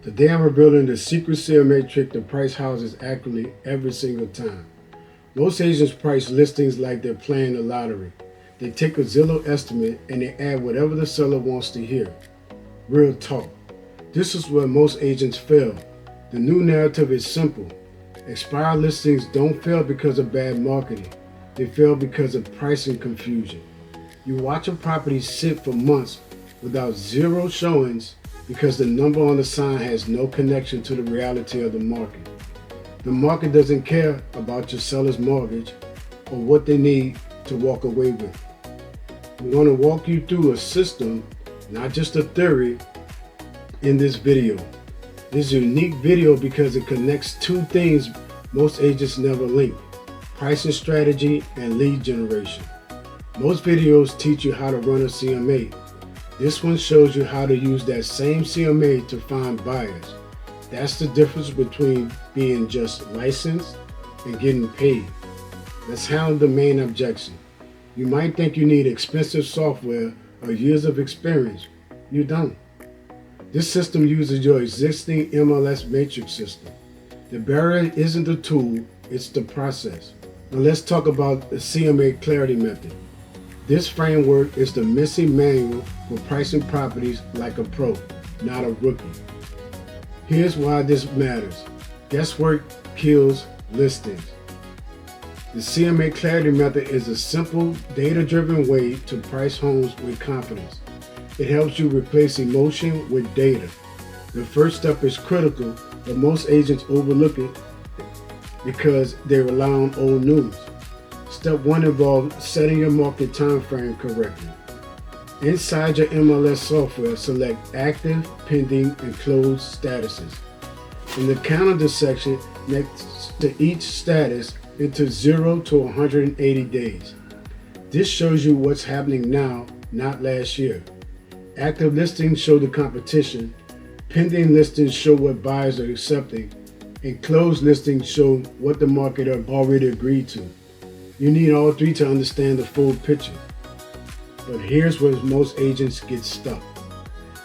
Today I'm revealing the secret CMA trick to price houses accurately every single time. Most agents price listings like they're playing the lottery. They take a Zillow estimate and they add whatever the seller wants to hear. Real talk. This is where most agents fail. The new narrative is simple. Expired listings don't fail because of bad marketing. They fail because of pricing confusion. You watch a property sit for months without zero showings because the number on the sign has no connection to the reality of the market. The market doesn't care about your seller's mortgage or what they need to walk away with. I'm going to walk you through a system, not just a theory, in this video. This is a unique video because it connects two things most agents never link: pricing strategy and lead generation. Most videos teach you how to run a CMA. This one shows you how to use that same CMA to find buyers. That's the difference between being just licensed and getting paid. Let's handle the main objection. You might think you need expensive software or years of experience. You don't. This system uses your existing MLS matrix system. The barrier isn't the tool, it's the process. Now let's talk about the CMA clarity method. This framework is the missing manual for pricing properties like a pro, not a rookie. Here's why this matters. Guesswork kills listings. The CMA clarity method is a simple, data-driven way to price homes with confidence. It helps you replace emotion with data. The first step is critical, but most agents overlook it because they rely on old news. Step 1 involves setting your market time frame correctly. Inside your MLS software, select active, pending, and closed statuses. In the calendar section next to each status, enter 0 to 180 days. This shows you what's happening now, not last year. Active listings show the competition, pending listings show what buyers are accepting, and closed listings show what the market have already agreed to. You need all three to understand the full picture. But here's where most agents get stuck.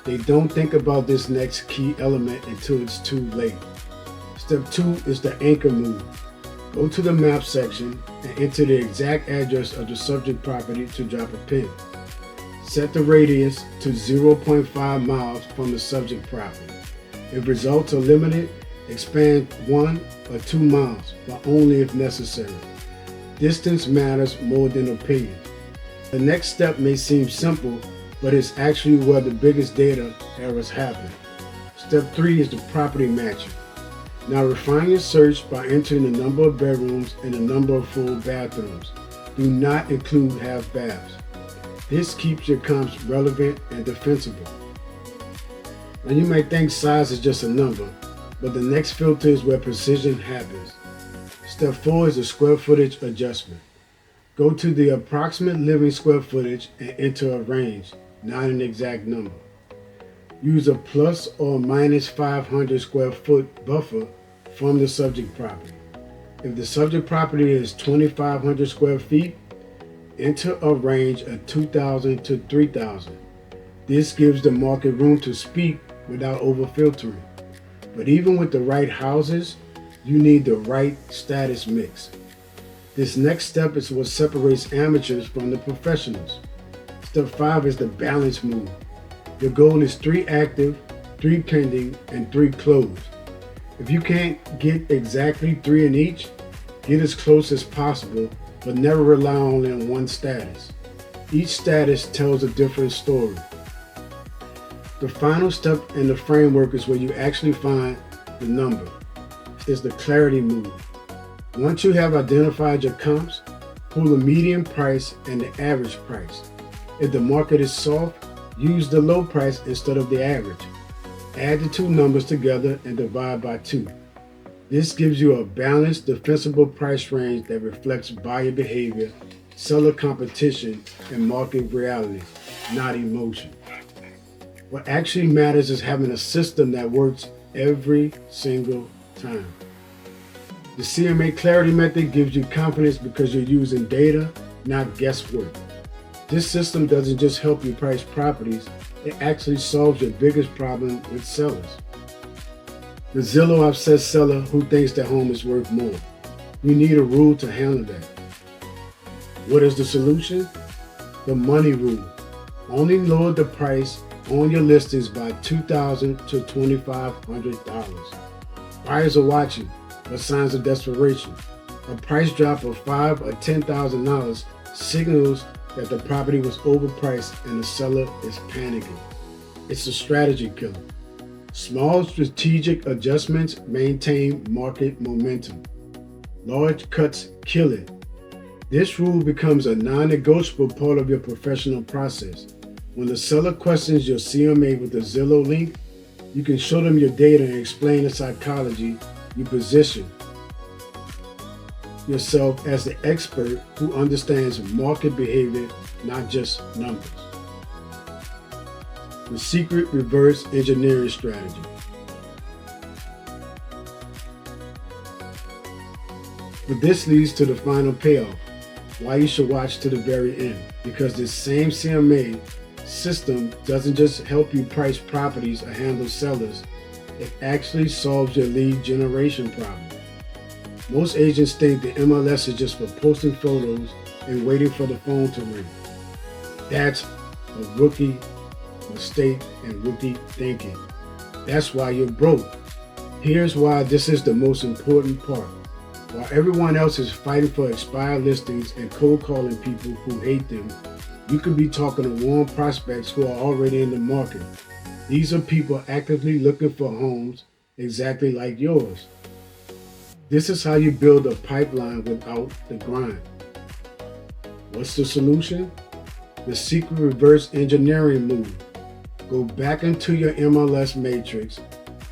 They don't think about this next key element until it's too late. Step 2 is the anchor move. Go to the map section and enter the exact address of the subject property to drop a pin. Set the radius to 0.5 miles from the subject property. If results are limited, expand 1 or 2 miles, but only if necessary. Distance matters more than opinion. The next step may seem simple, but it's actually where the biggest data errors happen. Step 3 is the property matching. Now refine your search by entering the number of bedrooms and the number of full bathrooms. Do not include half baths. This keeps your comps relevant and defensible. Now you may think size is just a number, but the next filter is where precision happens. Step 4 is the square footage adjustment. Go to the approximate living square footage and enter a range, not an exact number. Use a plus or minus 500 square foot buffer from the subject property. If the subject property is 2,500 square feet, enter a range of 2,000 to 3,000. This gives the market room to speak without over-filtering. But even with the right houses, you need the right status mix. This next step is what separates amateurs from the professionals. Step 5 is the balance move. Your goal is 3 active, 3 pending, and 3 closed. If you can't get exactly 3 in each, get as close as possible, but never rely only on one status. Each status tells a different story. The final step in the framework is where you actually find the number. It's the clarity move. Once you have identified your comps, pull the median price and the average price. If the market is soft, use the low price instead of the average. Add the two numbers together and divide by 2. This gives you a balanced, defensible price range that reflects buyer behavior, seller competition, and market reality, not emotion. What actually matters is having a system that works every single time. The CMA clarity method gives you confidence because you're using data, not guesswork. This system doesn't just help you price properties, it actually solves your biggest problem with sellers. The Zillow obsessed seller who thinks their home is worth more. We need a rule to handle that. What is the solution? The money rule. Only lower the price on your listings by $2,000 to $2,500. Buyers are watching, but signs of desperation. A price drop of $5,000 or $10,000 signals that the property was overpriced and the seller is panicking. It's a strategy killer. Small strategic adjustments maintain market momentum. Large cuts kill it. This rule becomes a non-negotiable part of your professional process. When the seller questions your CMA with a Zillow link, you can show them your data and explain the psychology. You position yourself as the expert who understands market behavior, not just numbers. The secret reverse engineering strategy. But this leads to the final payoff, why you should watch to the very end. Because this same CMA system doesn't just help you price properties or handle sellers, it actually solves your lead generation problem. Most agents think the MLS is just for posting photos and waiting for the phone to ring. That's a rookie mistake and rookie thinking. That's why you're broke. Here's why this is the most important part. While everyone else is fighting for expired listings and cold calling people who hate them, you could be talking to warm prospects who are already in the market. These are people actively looking for homes exactly like yours. This is how you build a pipeline without the grind. What's the solution? The secret reverse engineering move. Go back into your MLS matrix,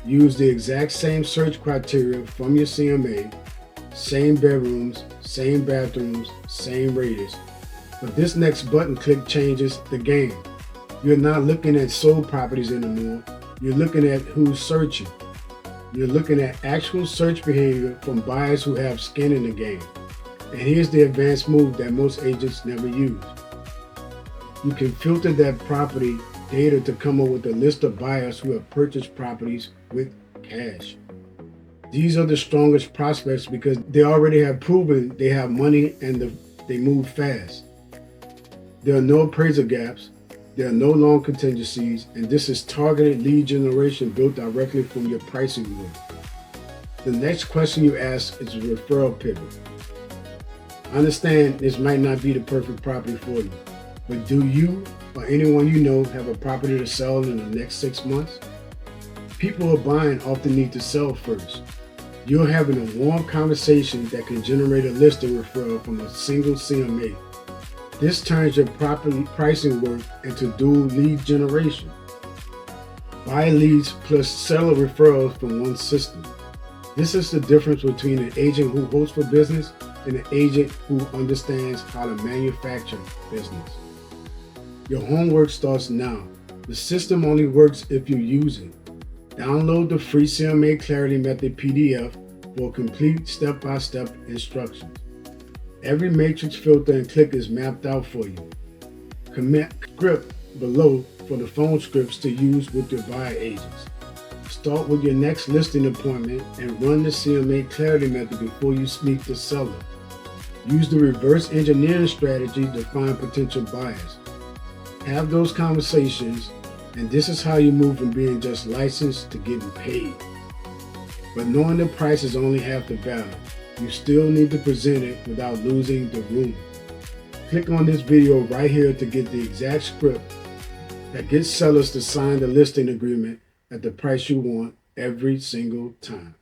use the exact same search criteria from your CMA, same bedrooms, same bathrooms, same radius. But this next button click changes the game. You're not looking at sold properties anymore. You're looking at who's searching. You're looking at actual search behavior from buyers who have skin in the game. And here's the advanced move that most agents never use. You can filter that property data to come up with a list of buyers who have purchased properties with cash. These are the strongest prospects because they already have proven they have money and they move fast. There are no appraisal gaps, there are no long contingencies, and this is targeted lead generation built directly from your pricing grid. The next question you ask is a referral pivot. I understand this might not be the perfect property for you, but do you or anyone you know have a property to sell in the next 6 months? People who are buying often need to sell first. You're having a warm conversation that can generate a listing referral from a single CMA. This turns your property pricing work into dual lead generation. Buy leads plus seller referrals from one system. This is the difference between an agent who hopes for business and an agent who understands how to manufacture business. Your homework starts now. The system only works if you use it. Download the free CMA Clarity Method PDF for complete step-by-step instructions. Every matrix filter and click is mapped out for you. Comment script below for the phone scripts to use with your buyer agents. Start with your next listing appointment and run the CMA Clarity Method before you meet the seller. Use the reverse engineering strategy to find potential buyers. Have those conversations, and this is how you move from being just licensed to getting paid. But knowing the price is only half the battle. You still need to present it without losing the room. Click on this video right here to get the exact script that gets sellers to sign the listing agreement at the price you want every single time.